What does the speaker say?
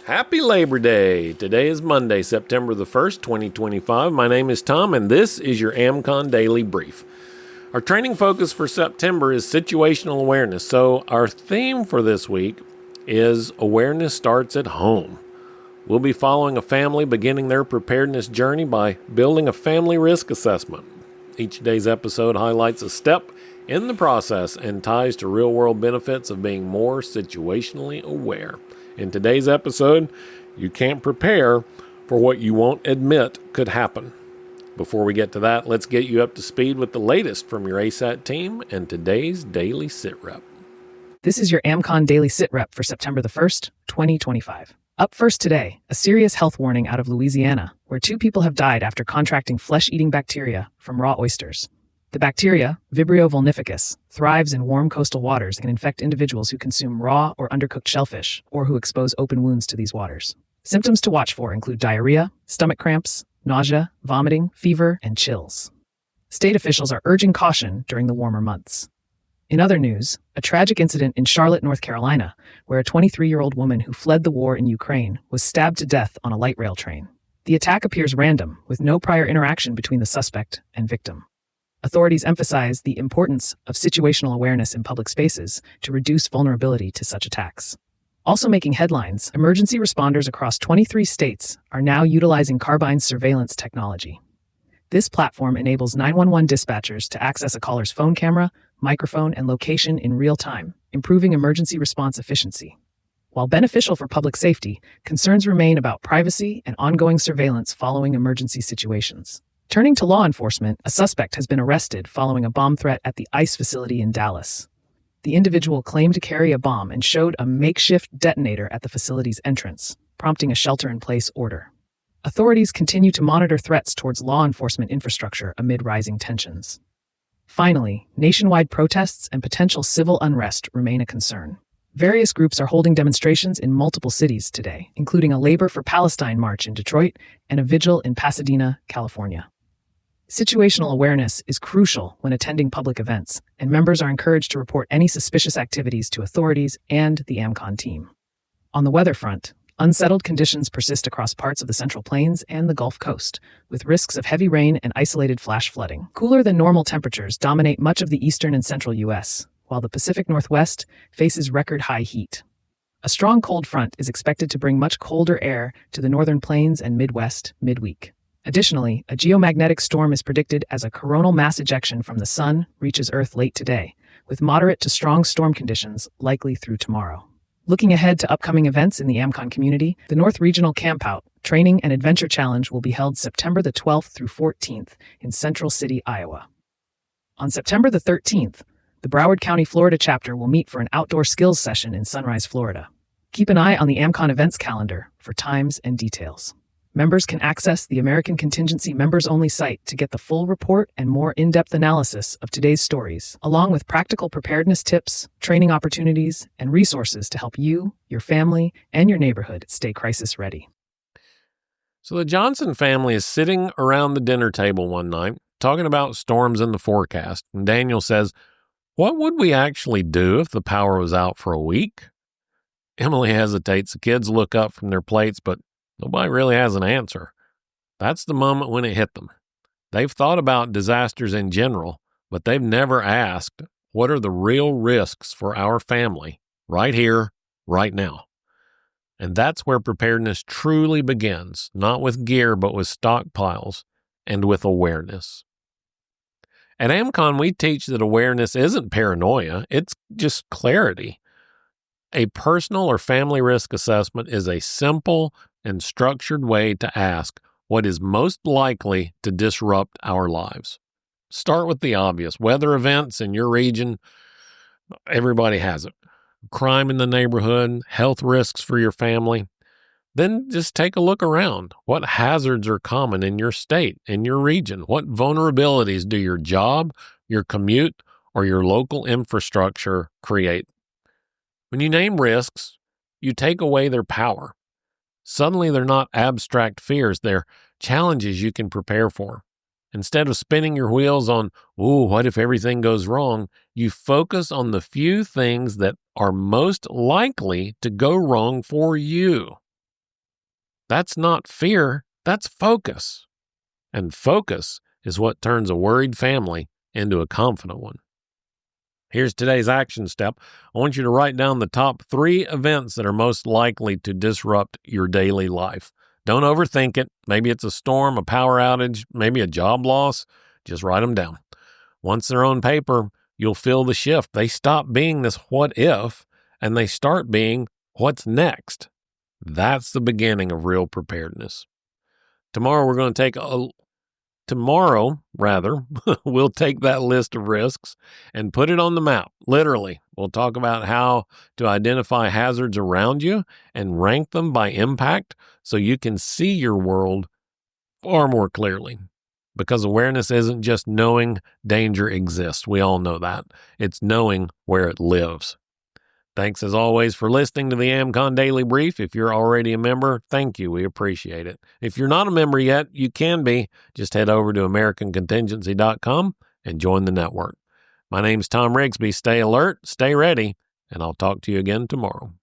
Happy Labor Day! Today is Monday, September the 1st, 2025. My name is Tom, and this is your AmCon Daily Brief. Our training focus for September is situational awareness, so our theme for this week is Awareness Starts at Home. We'll be following a family beginning their preparedness journey by building a family risk assessment. Each day's episode highlights a step in the process and ties to real-world benefits of being more situationally aware. In today's episode, you can't prepare for what you won't admit could happen. Before we get to that, let's get you up to speed with the latest from your ASAT team and today's Daily Sit Rep. This is your AmCon Daily Sit Rep for September the 1st, 2025. Up first today, a serious health warning out of Louisiana, where 2 people have died after contracting flesh-eating bacteria from raw oysters. The bacteria, Vibrio vulnificus, thrives in warm coastal waters and can infect individuals who consume raw or undercooked shellfish or who expose open wounds to these waters. Symptoms to watch for include diarrhea, stomach cramps, nausea, vomiting, fever, and chills. State officials are urging caution during the warmer months. In other news, a tragic incident in Charlotte, North Carolina, where a 23-year-old woman who fled the war in Ukraine was stabbed to death on a light rail train. The attack appears random, with no prior interaction between the suspect and victim. Authorities emphasize the importance of situational awareness in public spaces to reduce vulnerability to such attacks. Also making headlines, emergency responders across 23 states are now utilizing Carbine's surveillance technology. This platform enables 911 dispatchers to access a caller's phone camera, microphone, and location in real time, improving emergency response efficiency. While beneficial for public safety, concerns remain about privacy and ongoing surveillance following emergency situations. Turning to law enforcement, a suspect has been arrested following a bomb threat at the ICE facility in Dallas. The individual claimed to carry a bomb and showed a makeshift detonator at the facility's entrance, prompting a shelter-in-place order. Authorities continue to monitor threats towards law enforcement infrastructure amid rising tensions. Finally, nationwide protests and potential civil unrest remain a concern. Various groups are holding demonstrations in multiple cities today, including a Labor for Palestine march in Detroit and a vigil in Pasadena, California. Situational awareness is crucial when attending public events, and members are encouraged to report any suspicious activities to authorities and the AmCon team. On the weather front, unsettled conditions persist across parts of the Central Plains and the Gulf Coast, with risks of heavy rain and isolated flash flooding. Cooler than normal temperatures dominate much of the eastern and central U.S., while the Pacific Northwest faces record-high heat. A strong cold front is expected to bring much colder air to the northern plains and Midwest midweek. Additionally, a geomagnetic storm is predicted as a coronal mass ejection from the sun reaches Earth late today, with moderate to strong storm conditions likely through tomorrow. Looking ahead to upcoming events in the AmCon community, the North Regional Campout Training and Adventure Challenge will be held September the 12th through 14th in Central City, Iowa. On September the 13th, the Broward County, Florida chapter will meet for an outdoor skills session in Sunrise, Florida. Keep an eye on the AmCon events calendar for times and details. Members can access the American Contingency members-only site to get the full report and more in-depth analysis of today's stories, along with practical preparedness tips, training opportunities, and resources to help you, your family, and your neighborhood stay crisis ready. So the Johnson family is sitting around the dinner table one night, talking about storms in the forecast, and Daniel says, "What would we actually do if the power was out for a week?" Emily hesitates. The kids look up from their plates, but nobody really has an answer. That's the moment when it hit them. They've thought about disasters in general, but they've never asked, what are the real risks for our family right here, right now? And that's where preparedness truly begins, not with gear, but with stockpiles and with awareness. At AmCon, we teach that awareness isn't paranoia, it's just clarity. A personal or family risk assessment is a simple and structured way to ask what is most likely to disrupt our lives. Start with the obvious. Weather events in your region, everybody has it. Crime in the neighborhood, health risks for your family. Then just take a look around. What hazards are common in your state, in your region? What vulnerabilities do your job, your commute, or your local infrastructure create? When you name risks, you take away their power. Suddenly, they're not abstract fears, they're challenges you can prepare for. Instead of spinning your wheels on, what if everything goes wrong, you focus on the few things that are most likely to go wrong for you. That's not fear, that's focus. And focus is what turns a worried family into a confident one. Here's today's action step. I want you to write down the top 3 events that are most likely to disrupt your daily life. Don't overthink it. Maybe it's a storm, a power outage, maybe a job loss. Just write them down. Once they're on paper, you'll feel the shift. They stop being this what if, and they start being what's next. That's the beginning of real preparedness. Tomorrow, we'll take that list of risks and put it on the map. Literally, we'll talk about how to identify hazards around you and rank them by impact so you can see your world far more clearly. Because awareness isn't just knowing danger exists. We all know that. It's knowing where it lives. Thanks as always for listening to the AmCon Daily Brief. If you're already a member, thank you. We appreciate it. If you're not a member yet, you can be. Just head over to AmericanContingency.com and join the network. My name's Tom Rigsby. Stay alert, stay ready, and I'll talk to you again tomorrow.